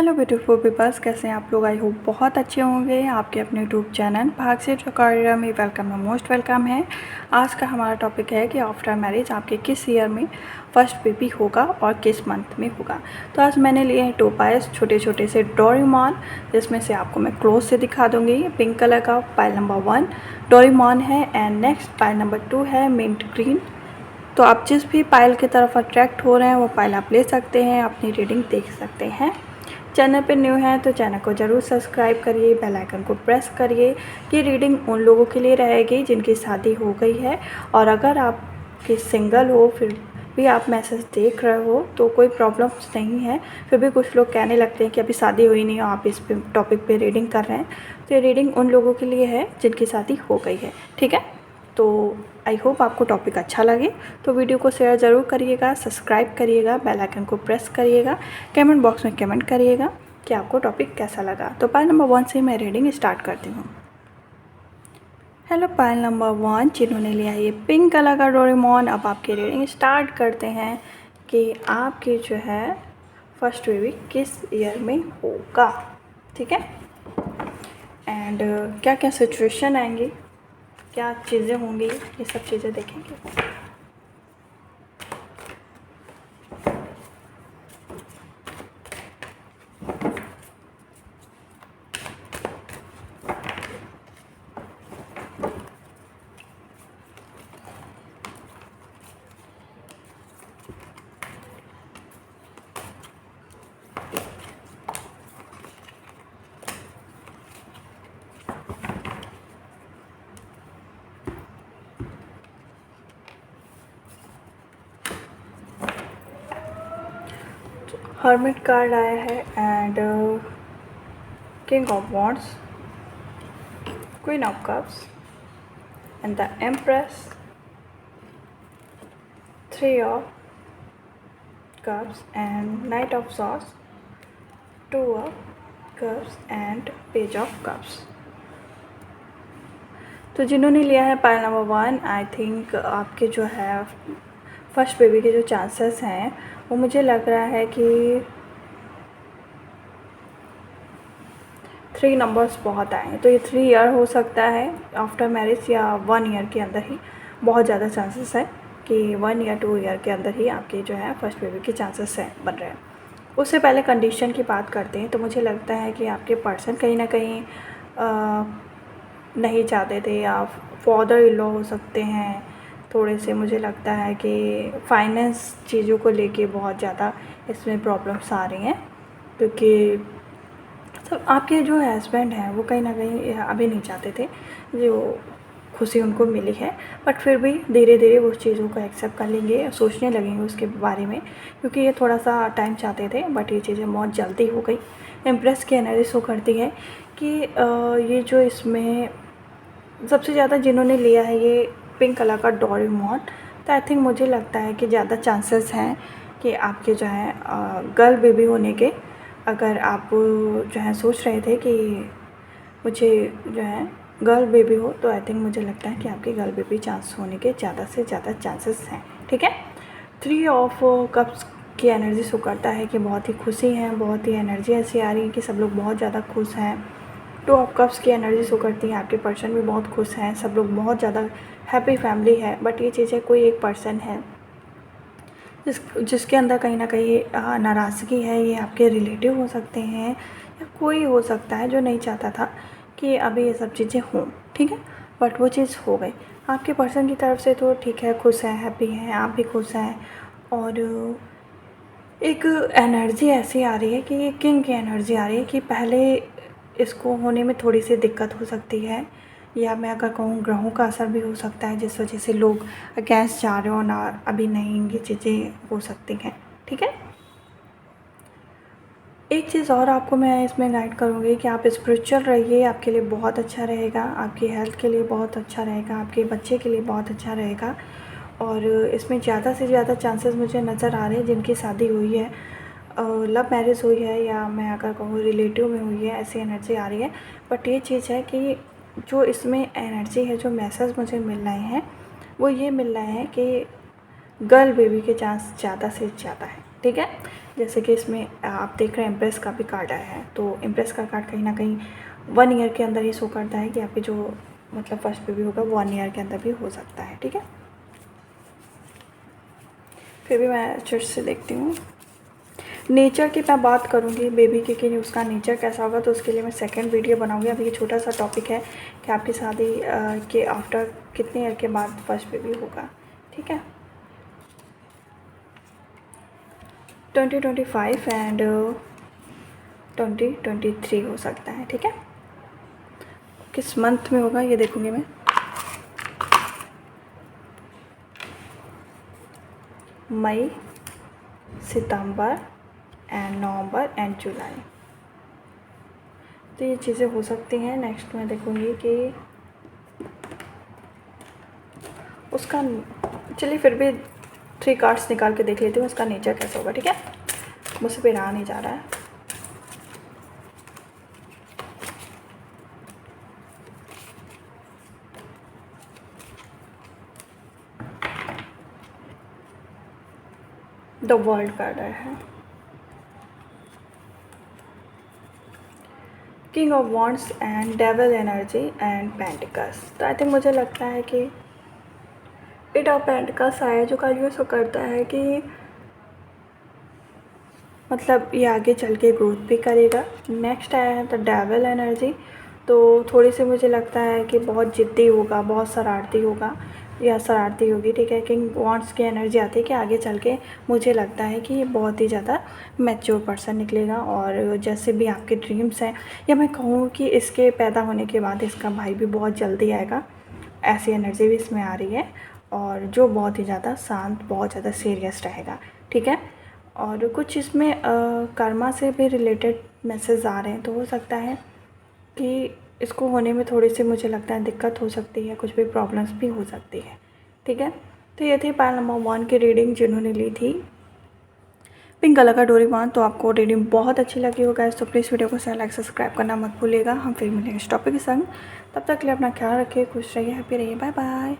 Hello beautiful peoples, कैसे हैं आप लोग। आई होप बहुत अच्छे होंगे। आपके अपने यूट्यूब चैनल भाग्यश्री करियर में वेलकम है, मोस्ट वेलकम है। आज का हमारा टॉपिक है कि आफ्टर मैरिज आपके किस ईयर में फर्स्ट बेबी होगा और किस मंथ में होगा। तो आज मैंने लिए हैं 2 पायल्स, छोटे छोटे से डोरेमोन, जिसमें से आपको मैं क्लोज से दिखा दूँगी। पिंक कलर का पायल नंबर 1 डोरेमोन है एंड नेक्स्ट पायल नंबर 2 है मिंट ग्रीन। तो आप जिस भी पायल की तरफ अट्रैक्ट हो रहे हैं वो पायल आप ले सकते हैं, अपनी रीडिंग देख सकते हैं। चैनल पे न्यू है तो चैनल को ज़रूर सब्सक्राइब करिए, बेल आइकन को प्रेस करिए। ये रीडिंग उन लोगों के लिए रहेगी जिनकी शादी हो गई है, और अगर आप कि सिंगल हो फिर भी आप मैसेज देख रहे हो तो कोई प्रॉब्लम्स नहीं है। फिर भी कुछ लोग कहने लगते हैं कि अभी शादी हुई नहीं हो, आप इस पे टॉपिक पे रीडिंग कर रहे हैं। तो ये रीडिंग उन लोगों के लिए है जिनकी शादी हो गई है, ठीक है। तो आई होप आपको टॉपिक अच्छा लगे, तो वीडियो को शेयर ज़रूर करिएगा, सब्सक्राइब करिएगा, बेल आइकन को प्रेस करिएगा, कमेंट बॉक्स में कमेंट करिएगा कि आपको टॉपिक कैसा लगा। तो पायल नंबर 1 से मैं रीडिंग स्टार्ट करती हूँ। हेलो पायल नंबर 1, जिन्होंने लिया ये पिंक कलर का डोरेमोन, अब आपकी रीडिंग स्टार्ट करते हैं कि आपकी जो है फर्स्ट बेबी किस ईयर में होगा, ठीक है। एंड क्या क्या सिचुएशन आएंगी, क्या चीज़ें होंगी, ये सब चीज़ें देखेंगे। हर्मिट कार्ड आया है and king of wands, queen of cups and the empress, 3 of cups and night of swords, 2 of cups and page of cups. तो जिन्होंने लिया है पायल नंबर 1, आई थिंक आपके जो है फर्स्ट बेबी के जो चांसेस हैं वो मुझे लग रहा है कि 3 नंबर्स बहुत आए हैं। तो ये 3 ईयर हो सकता है आफ्टर मैरिज, या 1 ईयर के अंदर ही बहुत ज़्यादा चांसेस है कि 1 या 2 ईयर के अंदर ही आपके जो है फर्स्ट बेबी के चांसेस हैं बन रहे हैं। उससे पहले कंडीशन की बात करते हैं। तो मुझे लगता है कि आपके पर्सन कहीं ना कहीं नहीं चाहते थे, या फादर इन लॉ हो सकते हैं थोड़े से। मुझे लगता है कि फाइनेंस चीज़ों को लेके बहुत ज़्यादा इसमें प्रॉब्लम्स आ रही हैं, क्योंकि तो आपके जो हस्बैंड हैं वो कहीं ना कहीं अभी नहीं चाहते थे, जो खुशी उनको मिली है, बट फिर भी धीरे धीरे उस चीज़ों को एक्सेप्ट कर लेंगे, सोचने लगेंगे उसके बारे में, क्योंकि ये थोड़ा सा टाइम चाहते थे बट ये चीज़ें बहुत जल्दी हो गई। इम्प्रेस की एनर्जी शो करती है कि ये जो इसमें सबसे ज़्यादा जिन्होंने लिया है ये पिंक कलर का डोरेमोन, तो आई थिंक मुझे लगता है कि ज़्यादा चांसेस हैं कि आपके जो है गर्ल बेबी होने के। अगर आप जो है सोच रहे थे कि मुझे जो है गर्ल बेबी हो, तो आई थिंक मुझे लगता है कि आपके गर्ल बेबी चांस होने के ज़्यादा से ज़्यादा चांसेस हैं, ठीक है। 3 ऑफ कप्स की एनर्जी शो करता है कि बहुत ही खुशी हैं, बहुत ही एनर्जी ऐसी आ रही है कि सब लोग बहुत ज़्यादा खुश हैं। 2 ऑफ कप्स की एनर्जी शो करती है आपके पर्सन भी बहुत खुश हैं, सब लोग बहुत ज़्यादा हैप्पी फैमिली है। बट ये चीज़ें कोई एक पर्सन है जिसके अंदर कहीं ना कहीं नाराज़गी है। ये आपके रिलेटिव हो सकते हैं या कोई हो सकता है जो नहीं चाहता था कि अभी ये सब चीज़ें हों, ठीक है, बट वो चीज़ हो गई आपके पर्सन की तरफ से। तो ठीक है, खुश हैं, हैप्पी हैं, आप भी खुश हैं। और एक एनर्जी ऐसी आ रही है कि किंग की एनर्जी आ रही है कि पहले इसको होने में थोड़ी सी दिक्कत हो सकती है, या मैं अगर कहूँ ग्रहों का असर भी हो सकता है, जिस वजह से लोग अगेंस्ट जा रहे हो ना, अभी नहीं, ये चीज़ें हो सकती हैं, ठीक है। एक चीज़ और आपको मैं इसमें गाइड करूँगी कि आप स्पिरिचुअल रहिए, आपके लिए बहुत अच्छा रहेगा, आपकी हेल्थ के लिए बहुत अच्छा रहेगा, आपके बच्चे के लिए बहुत अच्छा रहेगा। और इसमें ज़्यादा से ज़्यादा चांसेस मुझे नज़र आ रहे हैं जिनकी शादी हुई है, लव मैरिज हुई है, या मैं अगर कहूँ रिलेटिव में हुई है, ऐसी एनर्जी आ रही है। बट ये चीज़ है कि जो इसमें एनर्जी है, जो मैसेज मुझे मिल रहे हैं वो ये मिल रहे हैं कि गर्ल बेबी के चांस ज़्यादा से ज़्यादा है, ठीक है। जैसे कि इसमें आप देख रहे हैं इम्प्रेस का भी कार्ड आया है, तो इम्प्रेस का कार्ड कहीं ना कहीं 1 ईयर के अंदर ही शो करता है कि आपके जो मतलब फर्स्ट बेबी होगा वो 1 ईयर के अंदर भी हो सकता है। ठीक है, फिर भी मैं अच्छे से देखती हूँ। नेचर की मैं बात करूँगी बेबी की कि उसका नेचर कैसा होगा, तो उसके लिए मैं सेकंड वीडियो बनाऊँगी। अभी ये छोटा सा टॉपिक है कि आपकी शादी के आफ्टर कितने ईयर के बाद फर्स्ट बेबी होगा। ठीक है, 2025 एंड 2023 हो सकता है। ठीक है, किस मंथ में होगा ये देखूँगी मैं। मई, सितंबर एंड नवंबर एंड जुलाई, तो ये चीज़ें हो सकती हैं। नेक्स्ट मैं देखूँगी कि उसका, चलिए फिर भी 3 कार्ड्स निकाल के देख लेती हूँ उसका नेचर कैसा होगा। ठीक है, मुझसे पे रहा नहीं जा रहा है। द वर्ल्ड कार्ड आया है, king of wands and devil energy and pentacles. तो आई थिंक मुझे लगता है कि 8 ऑफ पेंटिकल्स आया, जो कार्ड यूज़ करता है कि मतलब ये आगे चल के ग्रोथ भी करेगा। नेक्स्ट आया है द डेविल एनर्जी, तो थोड़ी सी मुझे लगता है कि बहुत ज़िद्दी होगा, बहुत शरारती होगा या शरारती होगी। ठीक है, किंग वॉन्ड्स की एनर्जी आती है कि आगे चल के मुझे लगता है कि ये बहुत ही ज़्यादा मैच्योर पर्सन निकलेगा, और जैसे भी आपके ड्रीम्स हैं, या मैं कहूँ कि इसके पैदा होने के बाद इसका भाई भी बहुत जल्दी आएगा, ऐसी एनर्जी भी इसमें आ रही है, और जो बहुत ही ज़्यादा शांत, बहुत ज़्यादा सीरियस रहेगा। ठीक है, और कुछ इसमें कर्मा से भी रिलेटेड मैसेज आ रहे हैं, तो हो सकता है कि इसको होने में थोड़ी सी मुझे लगता है दिक्कत हो सकती है, कुछ भी प्रॉब्लम्स भी हो सकती है। ठीक है, तो ये थी पाइल नंबर 1 की रीडिंग जिन्होंने ली थी पिंक कलर का डोरीमोन। तो आपको रीडिंग बहुत अच्छी लगी होगा, तो प्लीज़ वीडियो को शेयर लाइक सब्सक्राइब करना मत भूलिएगा। हम फिर मिलेंगे इस टॉपिक के संग, तब तक के लिए अपना ख्याल रखिए, खुश रहिए, हैप्पी रहिए, बाय बाय।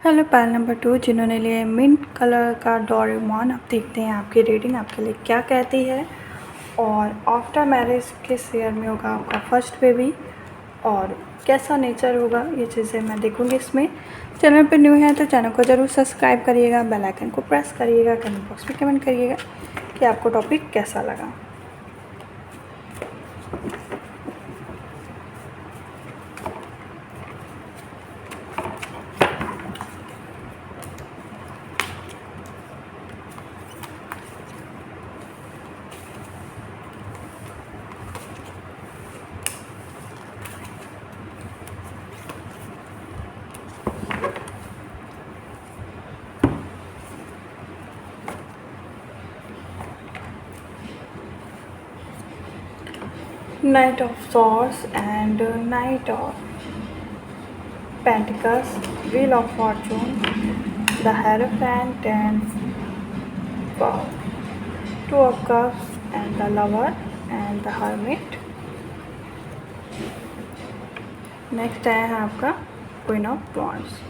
हेलो पाइल नंबर 2 जिन्होंने लिए मिंट कलर का डोरेमोन, अब देखते हैं आपकी रीडिंग आपके लिए क्या कहती है, और आफ्टर मैरिज किस ईयर में होगा आपका फर्स्ट बेबी और कैसा नेचर होगा, ये चीज़ें मैं देखूँगी इसमें। चैनल पर न्यू है तो चैनल को ज़रूर सब्सक्राइब करिएगा, बेल आइकन को प्रेस करिएगा, कमेंट बॉक्स में कमेंट करिएगा कि आपको टॉपिक कैसा लगा। Knight of Swords and Knight of Pentacles, Wheel of Fortune, the Hierophant and Wow, Two of Cups and the Lover and the Hermit. Next आया है आपका क्वीन ऑफ वॉन्ड्स।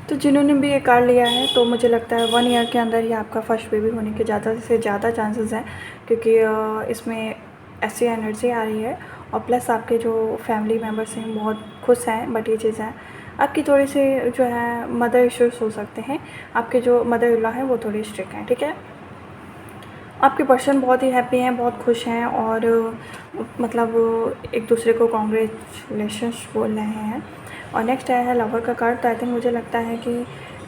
तो जिन्होंने भी ये कार्ड लिया है, तो मुझे लगता है 1 ईयर के अंदर ही आपका फर्स्ट बेबी होने के ज़्यादा से ज़्यादा चांसेस हैं, क्योंकि इसमें ऐसी एनर्जी आ रही है, और प्लस आपके जो फैमिली मेम्बर्स हैं बहुत खुश हैं। बट ये चीज़ है आपकी थोड़ी सी जो है मदर इश्यूज हो सकते हैं, आपके जो मदर इन लॉ हैं वो थोड़ी स्ट्रिक्ट हैं। ठीक है, आपके पर्सन बहुत ही हैप्पी हैं, बहुत खुश हैं, और मतलब एक दूसरे को कॉन्ग्रेचुलेशंस बोल रहे हैं। और नेक्स्ट आया है लवर का कार्ड, तो आई थिंक मुझे लगता है कि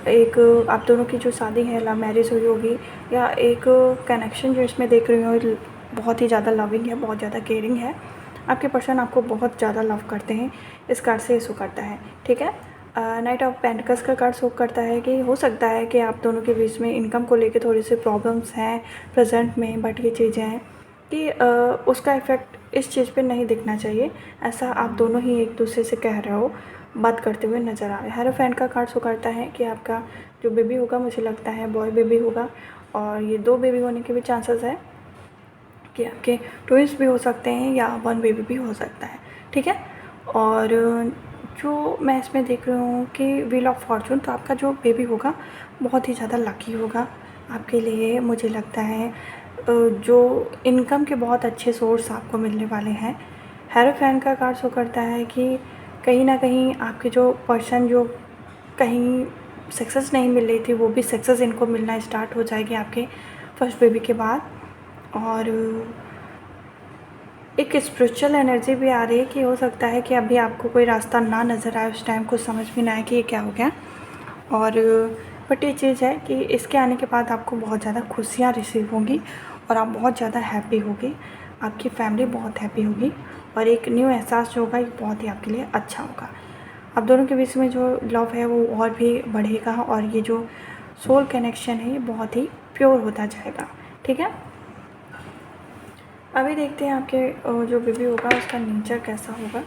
एक आप दोनों की जो शादी है, लव मैरिज हुई होगी, या एक कनेक्शन जो इसमें देख रही हूँ बहुत ही ज़्यादा लविंग है, बहुत ज़्यादा केयरिंग है। आपके पर्सन आपको बहुत ज़्यादा लव करते हैं, इस कार्ड से शो करता है। ठीक है, नाइट ऑफ पेंटिकल्स का कार्ड शो करता है कि हो सकता है कि आप दोनों के बीच में इनकम को लेके थोड़ी सी प्रॉब्लम्स हैं प्रेजेंट में, बट ये चीज़ें हैं कि उसका इफ़ेक्ट इस चीज़ पे नहीं दिखना चाहिए, ऐसा आप दोनों ही एक दूसरे से कह रहे हो, बात करते हुए नज़र आ रहे हैं। हेरोफेंट का कार्ड शो करता है कि आपका जो बेबी होगा मुझे लगता है बॉय बेबी होगा, और ये 2 बेबी होने के भी चांसेस है। कि आपके ट्विंस भी हो सकते हैं या वन बेबी भी हो सकता है, ठीक है। और जो मैं इसमें देख रही हूँ कि व्हील ऑफ फॉर्चून, तो आपका जो बेबी होगा बहुत ही ज़्यादा लकी होगा आपके लिए। मुझे लगता है जो इनकम के बहुत अच्छे सोर्स आपको मिलने वाले हैं। हेरोफैन का कार्ड शो करता है कि कहीं ना कहीं आपके जो पर्सन जो कहीं सक्सेस नहीं मिल रही थी, वो भी सक्सेस इनको मिलना स्टार्ट हो जाएगी आपके फर्स्ट बेबी के बाद। और एक स्पिरिचुअल एनर्जी भी आ रही है कि हो सकता है कि अभी आपको कोई रास्ता ना नज़र आए, उस टाइम कुछ समझ भी ना आए कि ये क्या हो गया। और बट ये चीज़ है कि इसके आने के बाद आपको बहुत ज़्यादा खुशियाँ रिसीव होंगी और आप बहुत ज़्यादा हैप्पी होगी, आपकी फैमिली बहुत हैप्पी होगी और एक न्यू एहसास जो होगा ये बहुत ही आपके लिए अच्छा होगा। आप दोनों के बीच में जो लव है वो और भी बढ़ेगा और ये जो सोल कनेक्शन है ये बहुत ही प्योर होता जाएगा, ठीक है। अभी देखते हैं आपके जो बेबी होगा उसका नेचर कैसा होगा।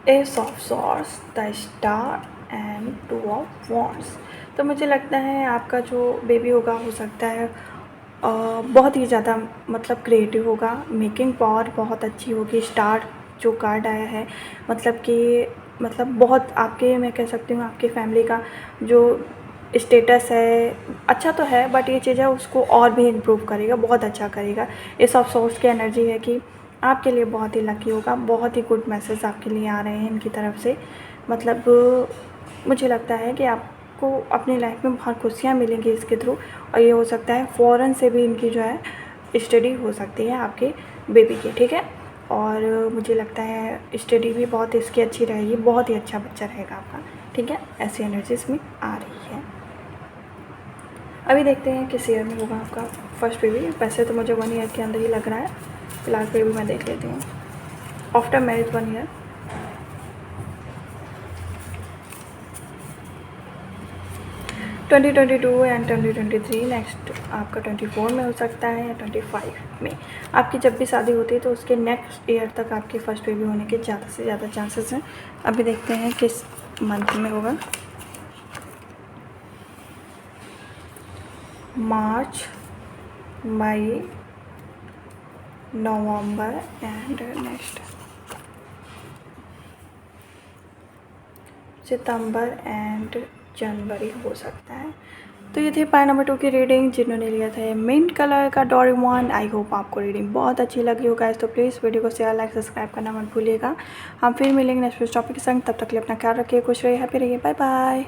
S of swords, the star and two of wands. तो मुझे लगता है आपका जो बेबी होगा हो सकता है बहुत ही ज़्यादा मतलब क्रिएटिव होगा, मेकिंग पावर बहुत अच्छी होगी। स्टार जो कार्ड आया है मतलब कि बहुत आपके, मैं कह सकती हूँ आपकी फैमिली का जो स्टेटस है अच्छा तो है, बट ये चीज़ है उसको और भी इम्प्रूव करेगा, बहुत अच्छा करेगा। इस ऑफ सोर्स की एनर्जी है कि आपके लिए बहुत ही लकी होगा, बहुत ही गुड मैसेज आपके लिए आ रहे हैं इनकी तरफ से। मुझे लगता है कि आपको अपनी लाइफ में बहुत खुशियाँ मिलेंगी इसके थ्रू। और ये हो सकता है फ़ॉरेन से भी इनकी जो है स्टडी हो सकती है आपके बेबी की, ठीक है। और मुझे लगता है स्टडी भी बहुत इसकी अच्छी रहेगी, बहुत ही अच्छा बच्चा रहेगा आपका, ठीक है। ऐसी एनर्जी इसमें आ रही है। अभी देखते हैं किस ईयर में होगा आपका फर्स्ट बेबी। वैसे तो मुझे 1 ईयर के अंदर ही लग रहा है, फिलहाल बेबी मैं देख लेती हूँ। After marriage 1 year. 2022 and 2023, next आपका 24 में हो सकता है या 25 में। आपकी जब भी शादी होती है तो उसके नेक्स्ट ईयर तक आपके फर्स्ट बेबी होने के ज़्यादा से ज़्यादा चांसेस हैं। अभी देखते हैं किस मंथ में होगा। मार्च, मई, नवंबर एंड नेक्स्ट सितंबर एंड जनवरी हो सकता है। तो ये थी पाई नंबर 2 की रीडिंग, जिन्होंने लिया था मिंट कलर का डोरेमोन। आई होप आपको रीडिंग बहुत अच्छी लगी हो गाइस, तो प्लीज़ वीडियो को शेयर, लाइक, सब्सक्राइब करना मत भूलिएगा। हम फिर मिलेंगे नेक्स्ट टॉपिक के संग, तब तक के लिए अपना ख्याल रखिए, खुश रहिए, हैप्पी रहिए, बाय बाय।